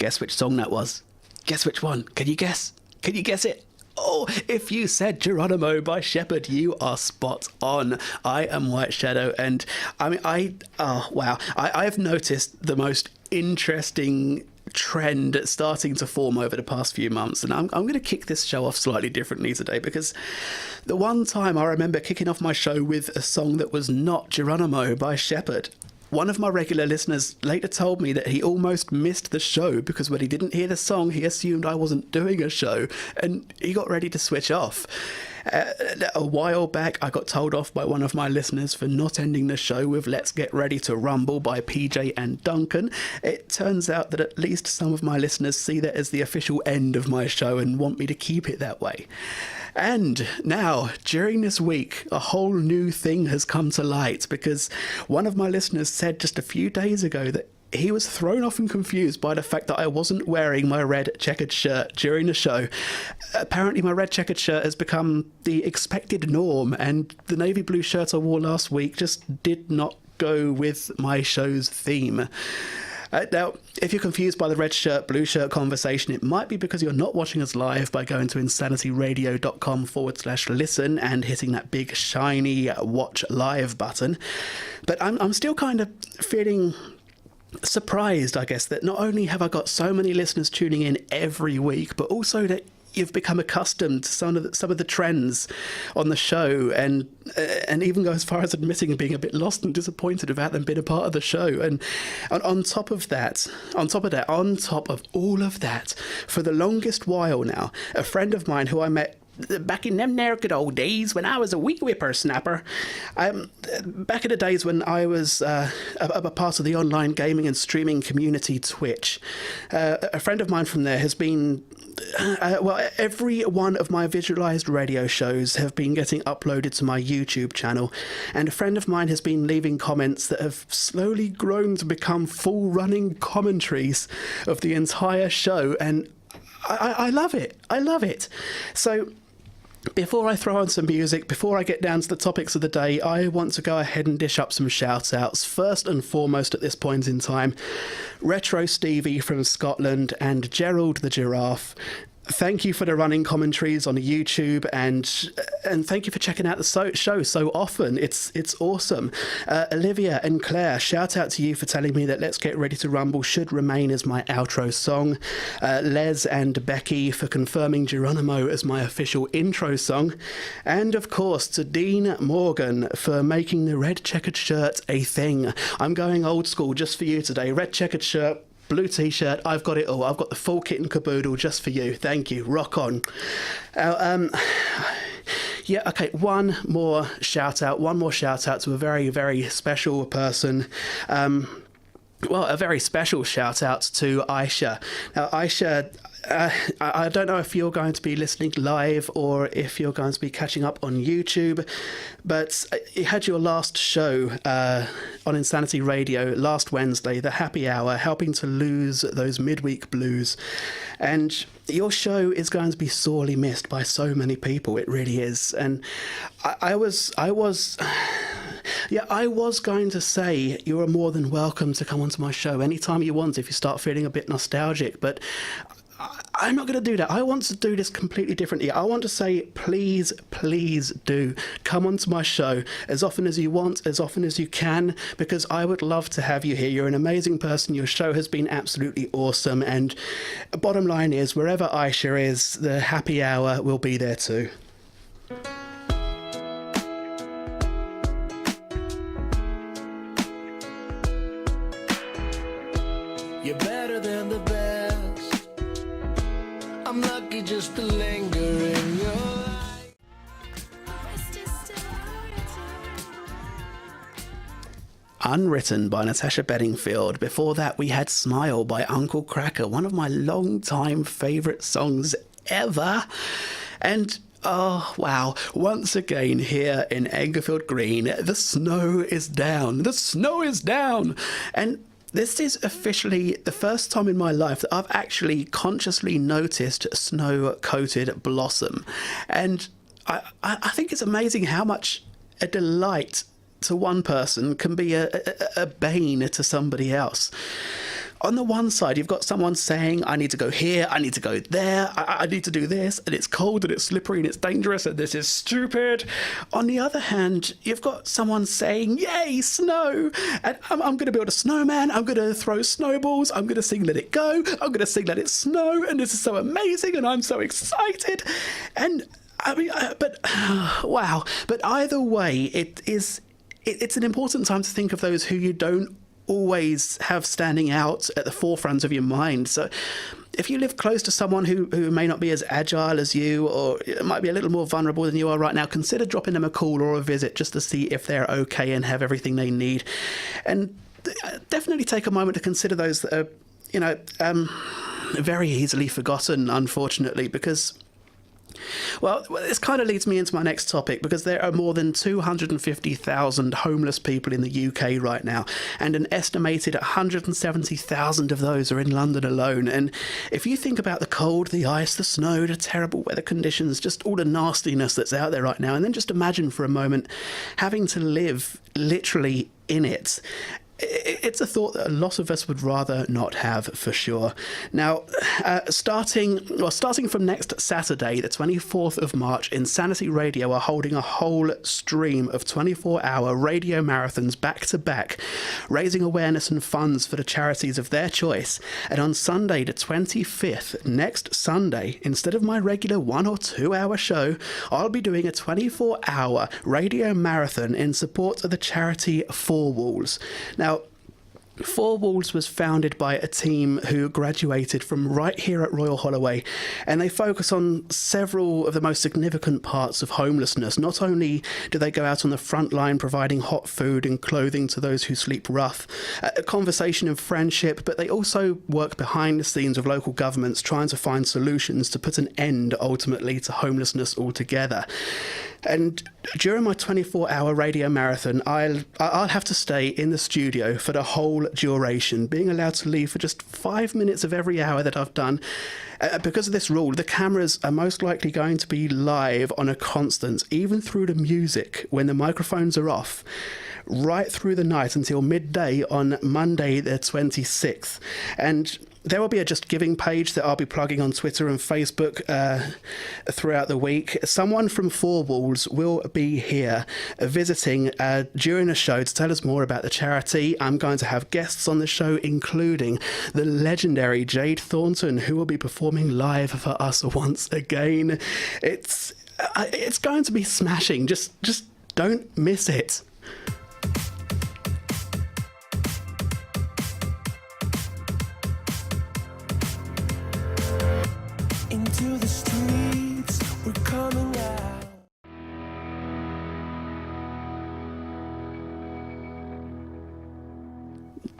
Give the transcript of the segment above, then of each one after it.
Guess which song that was? Guess which one? Can you guess? Can you guess it? Oh, if you said Geronimo by Shepherd, you are spot on. I am White Shadow, and I mean, I've noticed the most interesting trend starting to form over the past few months, and I'm going to kick this show off slightly differently today, because the one time I remember kicking off my show with a song that was not Geronimo by Shepherd, one of my regular listeners later told me that he almost missed the show because when he didn't hear the song, he assumed I wasn't doing a show, and he got ready to switch off. A while back, I got told off by one of my listeners for not ending the show with Let's Get Ready to Rumble by PJ and Duncan. It turns out that at least some of my listeners see that as the official end of my show and want me to keep it that way. And now, during this week, a whole new thing has come to light, because one of my listeners said just a few days ago that he was thrown off and confused by the fact that I wasn't wearing my red checkered shirt during the show. Apparently my red checkered shirt has become the expected norm, and the navy blue shirt I wore last week just did not go with my show's theme. Now, if you're confused by the red shirt, blue shirt conversation, it might be because you're not watching us live by going to insanityradio.com/listen and hitting that big shiny watch live button. But I'm still kind of feeling surprised, I guess, that not only have I got so many listeners tuning in every week, but also that you've become accustomed to some of the trends on the show, and even go as far as admitting being a bit lost and disappointed about them being a part of the show. And on top of all of that, for the longest while now, a friend of mine who I met back in them there good old days when I was a wee whippersnapper, back in the days when I was a part of the online gaming and streaming community Twitch, a friend of mine from there has been every one of my Visualised radio shows have been getting uploaded to my YouTube channel, and a friend of mine has been leaving comments that have slowly grown to become full running commentaries of the entire show, and I love it. I love it. So before I throw on some music, before I get down to the topics of the day, I want to go ahead and dish up some shout outs. First and foremost at this point in time, Retro Stevie from Scotland and Gerald the Giraffe. Thank you for the running commentaries on YouTube, and thank you for checking out the show so often. It's awesome. Olivia and Claire, shout out to you for telling me that Let's Get Ready to Rumble should remain as my outro song. Les and Becky for confirming Geronimo as my official intro song. And of course to Dean Morgan for making the red checkered shirt a thing. I'm going old school just for you today. Red checkered shirt, blue t-shirt, I've got it all. I've got the full kit and caboodle just for you. Thank you. Rock on. Yeah, okay, one more shout out to a very, very special person. A very special shout out to Aisha. Now, Aisha, I don't know if you're going to be listening live or if you're going to be catching up on YouTube, but you had your last show on Insanity Radio last Wednesday, the happy hour, helping to lose those midweek blues. And your show is going to be sorely missed by so many people. It really is. And I was going to say you are more than welcome to come onto my show anytime you want if you start feeling a bit nostalgic, but I'm not going to do that. I want to do this completely differently. I want to say, please, please do come onto my show as often as you want, as often as you can, because I would love to have you here. You're an amazing person. Your show has been absolutely awesome. And bottom line is, wherever Aisha is, the happy hour will be there too. You're better than the best. I'm lucky just to linger in your life. Unwritten by Natasha Bedingfield. Before that, we had Smile by Uncle Kracker, one of my long-time favourite songs ever. And oh, wow. Once again here in Englefield Green, the snow is down. The snow is down. And this is officially the first time in my life that I've actually consciously noticed snow-coated blossom. And I think it's amazing how much a delight to one person can be a bane to somebody else. on the one side, you've got someone saying, I need to go here, I need to go there, I need to do this, and it's cold and it's slippery and it's dangerous and this is stupid. On the other hand, you've got someone saying, yay, snow, and I'm going to build a snowman, I'm going to throw snowballs, I'm going to sing Let It Go, I'm going to sing Let It Snow, and this is so amazing and I'm so excited. And I mean, wow. But either way, it's an important time to think of those who you don't always have standing out at the forefront of your mind. So if you live close to someone who may not be as agile as you, or might be a little more vulnerable than you are right now, consider dropping them a call or a visit just to see if they're okay and have everything they need. And definitely take a moment to consider those that are, very easily forgotten, unfortunately, because... Well, this kind of leads me into my next topic, because there are more than 250,000 homeless people in the UK right now, and an estimated 170,000 of those are in London alone. And if you think about the cold, the ice, the snow, the terrible weather conditions, just all the nastiness that's out there right now, and then just imagine for a moment having to live literally in it. It's a thought that a lot of us would rather not have, for sure. Now, starting from next Saturday, the 24th of March, Insanity Radio are holding a whole stream of 24-hour radio marathons back-to-back, raising awareness and funds for the charities of their choice. And on Sunday, the 25th, next Sunday, instead of my regular 1 or 2 hour show, I'll be doing a 24-hour radio marathon in support of the charity Four Walls. Now, Four Walls was founded by a team who graduated from right here at Royal Holloway, and they focus on several of the most significant parts of homelessness. Not only do they go out on the front line providing hot food and clothing to those who sleep rough, a conversation and friendship, but they also work behind the scenes with local governments trying to find solutions to put an end ultimately to homelessness altogether. And during my 24-hour radio marathon, I'll have to stay in the studio for the whole duration, being allowed to leave for just 5 minutes of every hour that I've done. Because of this rule, the cameras are most likely going to be live on a constant, even through the music when the microphones are off, right through the night until midday on Monday the 26th. And there will be a Just Giving page that I'll be plugging on Twitter and Facebook throughout the week. Someone from Four Walls will be here visiting during the show to tell us more about the charity. I'm going to have guests on the show, including the legendary Jade Thornton, who will be performing live for us once again. It's going to be smashing. Just don't miss it. Into the streets, we're coming out.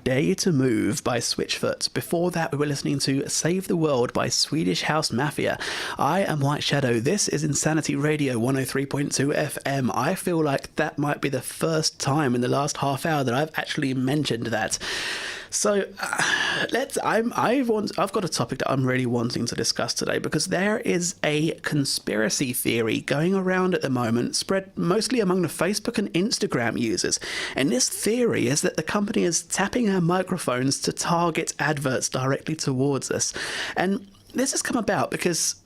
Dare You to Move by Switchfoot. Before that, we were listening to Save the World by Swedish House Mafia. I am White Shadow. This is Insanity Radio 103.2 FM. I feel like that might be the first time in the last half hour that I've actually mentioned that. So I've got a topic that I'm really wanting to discuss today, because there is a conspiracy theory going around at the moment, spread mostly among the Facebook and Instagram users. And this theory is that the company is tapping our microphones to target adverts directly towards us. And this has come about because,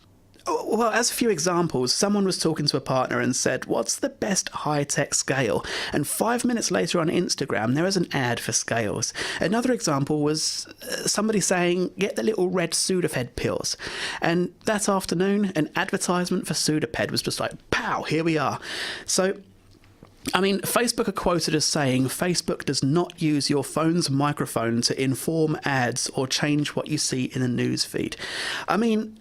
well, as a few examples, someone was talking to a partner and said, what's the best high-tech scale? And 5 minutes later on Instagram, there was an ad for scales. Another example was somebody saying, get the little red Sudafed pills. And that afternoon, an advertisement for Sudafed was just like, pow, here we are. So, I mean, Facebook are quoted as saying, Facebook does not use your phone's microphone to inform ads or change what you see in the news feed. I mean,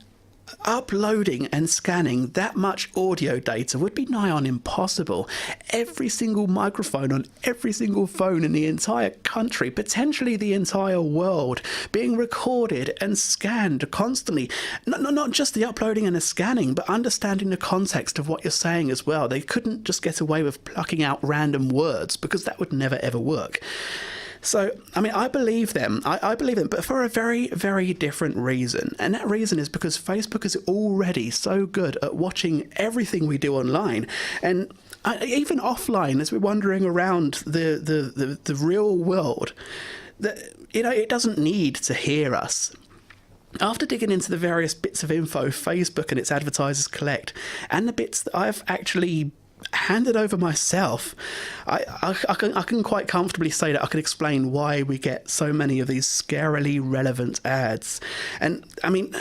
uploading and scanning that much audio data would be nigh on impossible. Every single microphone on every single phone in the entire country, potentially the entire world, being recorded and scanned constantly. Not just the uploading and the scanning, but understanding the context of what you're saying as well. They couldn't just get away with plucking out random words, because that would never ever work. So, I mean, I believe them. I believe them, but for a very, very different reason. And that reason is because Facebook is already so good at watching everything we do online. And even offline, as we're wandering around the real world, that, it doesn't need to hear us. After digging into the various bits of info Facebook and its advertisers collect, and the bits that I've actually handed over myself, I can quite comfortably say that I can explain why we get so many of these scarily relevant ads. And I mean,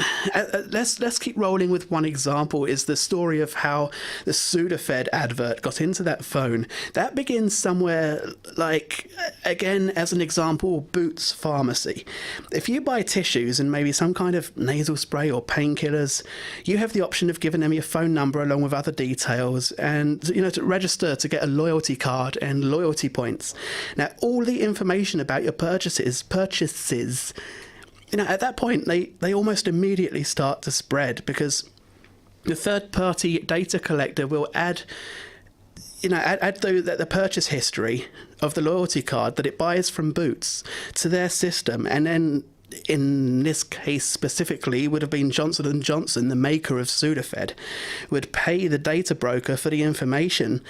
let's keep rolling with one example. Is the story of how the Sudafed advert got into that phone. That begins somewhere like, again, as an example, Boots Pharmacy. If you buy tissues and maybe some kind of nasal spray or painkillers, you have the option of giving them your phone number along with other details, and to register to get a loyalty card and loyalty points. Now, all the information about your purchases, at that point, they almost immediately start to spread, because the third-party data collector will add the purchase history of the loyalty card that it buys from Boots to their system, and then in this case specifically would have been Johnson & Johnson, the maker of Sudafed, would pay the data broker for the information.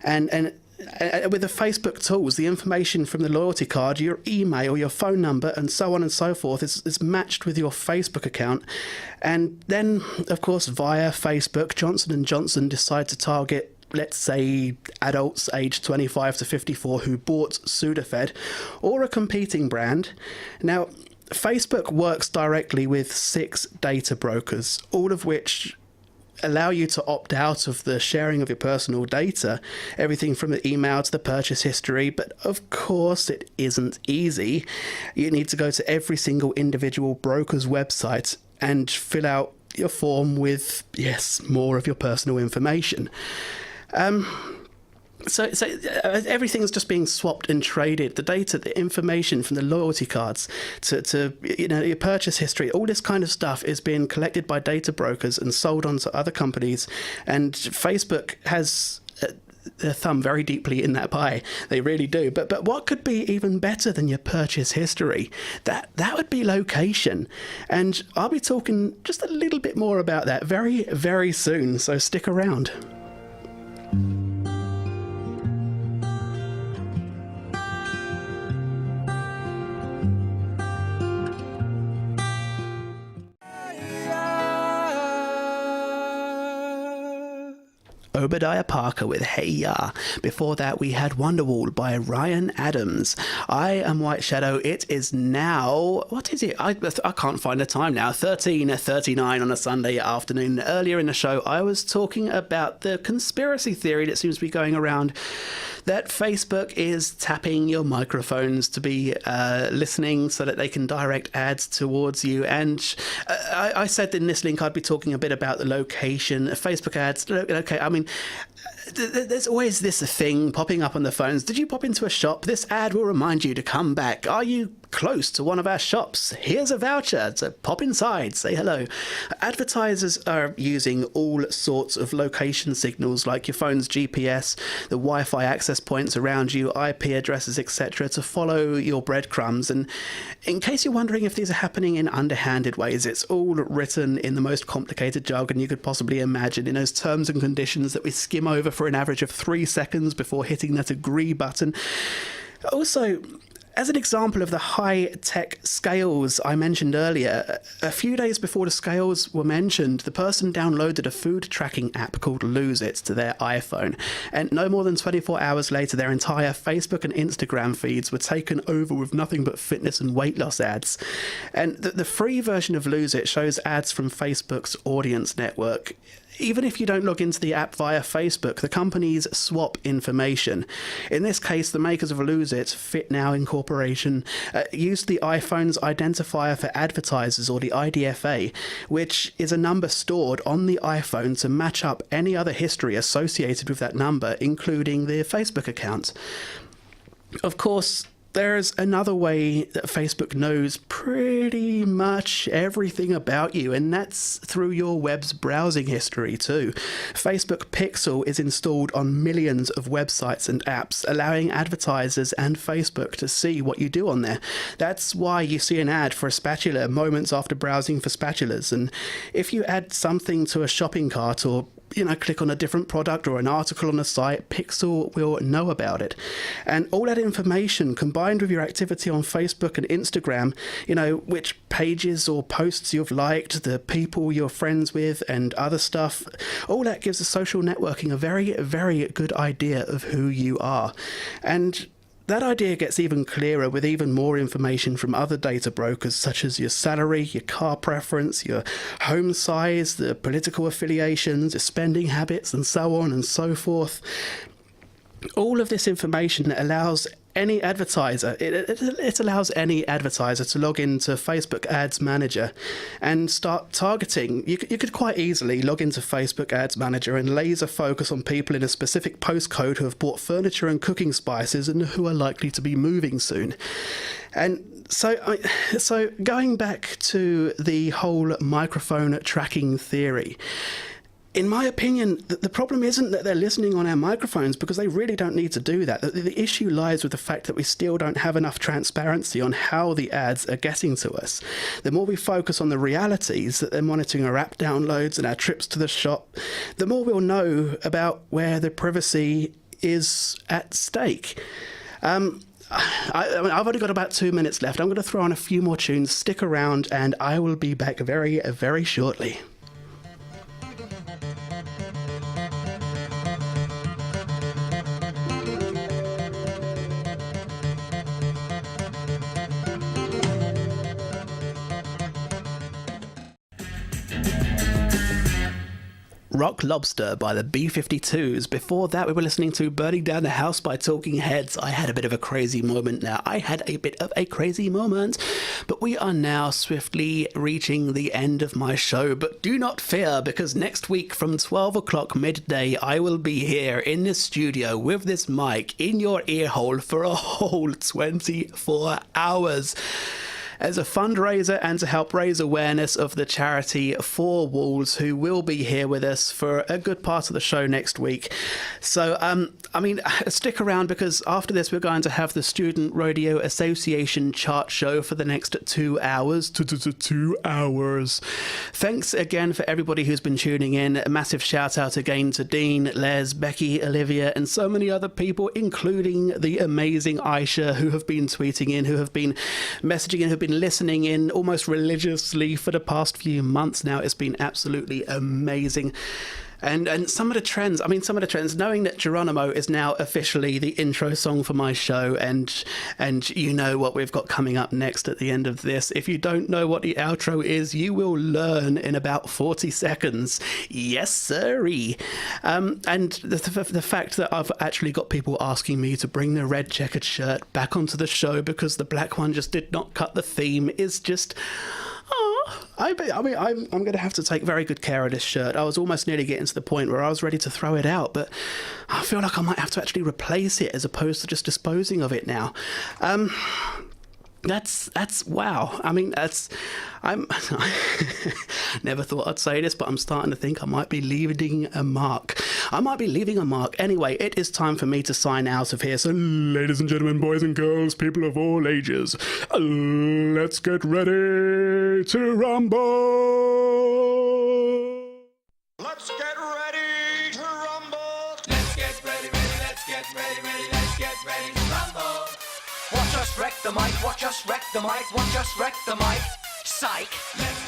And with the Facebook tools, the information from the loyalty card, your email, your phone number, and so on and so forth is matched with your Facebook account. And then, of course, via Facebook, Johnson & Johnson decide to target, let's say, adults aged 25 to 54 who bought Sudafed or a competing brand. Now, Facebook works directly with 6 data brokers, all of which allow you to opt out of the sharing of your personal data, everything from the email to the purchase history. But of course, it isn't easy. You need to go to every single individual broker's website and fill out your form with, yes, more of your personal information. So everything's just being swapped and traded. The data, the information from the loyalty cards to your purchase history, all this kind of stuff is being collected by data brokers and sold on to other companies. And Facebook has their thumb very deeply in that pie. They really do. But what could be even better than your purchase history? That would be location. And I'll be talking just a little bit more about that very, very soon. So stick around. Obadiah Parker with Hey Ya. Before that, we had Wonderwall by Ryan Adams. I am White Shadow. It is now, what is it? I can't find the time now. 13:39 on a Sunday afternoon. Earlier in the show, I was talking about the conspiracy theory that seems to be going around that Facebook is tapping your microphones to be listening so that they can direct ads towards you. And I said in this link I'd be talking a bit about the location of Facebook ads. Okay, I mean, there's always this thing popping up on the phones. Did you pop into a shop? This ad will remind you to come back. Are you close to one of our shops? Here's a voucher, so pop inside, say hello. Advertisers are using all sorts of location signals like your phone's GPS, the Wi-Fi access points around you, IP addresses, etc. to follow your breadcrumbs. And in case you're wondering if these are happening in underhanded ways, it's all written in the most complicated jargon you could possibly imagine, in those terms and conditions that we skim over for an average of 3 seconds before hitting that agree button. Also, as an example of the high-tech scales I mentioned earlier, a few days before the scales were mentioned, the person downloaded a food tracking app called Lose It to their iPhone. And no more than 24 hours later, their entire Facebook and Instagram feeds were taken over with nothing but fitness and weight loss ads. And the free version of Lose It shows ads from Facebook's audience network. Even if you don't log into the app via Facebook, the companies swap information. In this case, the makers of Lose It, Fit Now Incorporation, used the iPhone's identifier for advertisers, or the IDFA, which is a number stored on the iPhone to match up any other history associated with that number, including the Facebook account. Of course, there's another way that Facebook knows pretty much everything about you, and that's through your web's browsing history too. Facebook Pixel is installed on millions of websites and apps, allowing advertisers and Facebook to see what you do on there. That's why you see an ad for a spatula moments after browsing for spatulas, and if you add something to a shopping cart or click on a different product or an article on a site, Pixel will know about it. And all that information combined with your activity on Facebook and Instagram, which pages or posts you've liked, the people you're friends with and other stuff, all that gives the social networking a very, very good idea of who you are. And that idea gets even clearer with even more information from other data brokers, such as your salary, your car preference, your home size, the political affiliations, your spending habits, and so on and so forth. All of this information allows any advertiser, it allows any advertiser to log into Facebook Ads Manager and start targeting. You could quite easily log into Facebook Ads Manager and laser focus on people in a specific postcode who have bought furniture and cooking spices and who are likely to be moving soon. And so going back to the whole microphone tracking theory, in my opinion, the problem isn't that they're listening on our microphones, because they really don't need to do that. The issue lies with the fact that we still don't have enough transparency on how the ads are getting to us. The more we focus on the realities that they're monitoring our app downloads and our trips to the shop, the more we'll know about where the privacy is at stake. I've only got about 2 minutes left. I'm going to throw on a few more tunes. Stick around and I will be back very, very shortly. Rock Lobster by the B-52s. Before that, we were listening to Burning Down the House by Talking Heads. I had a bit of a crazy moment now. But we are now swiftly reaching the end of my show. But do not fear, because next week from 12 o'clock midday, I will be here in the studio with this mic in your ear hole for a whole 24 hours. As a fundraiser and to help raise awareness of the charity Four Walls, who will be here with us for a good part of the show next week. So, stick around, because after this we're going to have the Student Radio Association chart show for the next 2 hours. 2 hours. Thanks again for everybody who's been tuning in. A massive shout out again to Dean, Les, Becky, Olivia, and so many other people, including the amazing Aisha, who have been tweeting in, who have been messaging in, who have been listening in almost religiously for the past few months now. It's been absolutely amazing. And some of the trends, knowing that Geronimo is now officially the intro song for my show, and you know what we've got coming up next at the end of this. If you don't know what the outro is, you will learn in about 40 seconds. Yes, sirree. And the fact that I've actually got people asking me to bring the red checkered shirt back onto the show because the black one just did not cut the theme is just... I'm going to have to take very good care of this shirt. I was almost nearly getting to the point where I was ready to throw it out, but I feel like I might have to actually replace it as opposed to just disposing of it now. That's wow. I'm never thought I'd say this, but I'm starting to think I might be leaving a mark. Anyway, it is time for me to sign out of here. So, ladies and gentlemen, boys and girls, people of all ages, let's get ready to rumble. Let's get ready to rumble. Let's get ready, let's get ready, let's get ready to rumble. Watch us wreck the mic, watch us wreck the mic, watch us wreck the mic. Psych. Let's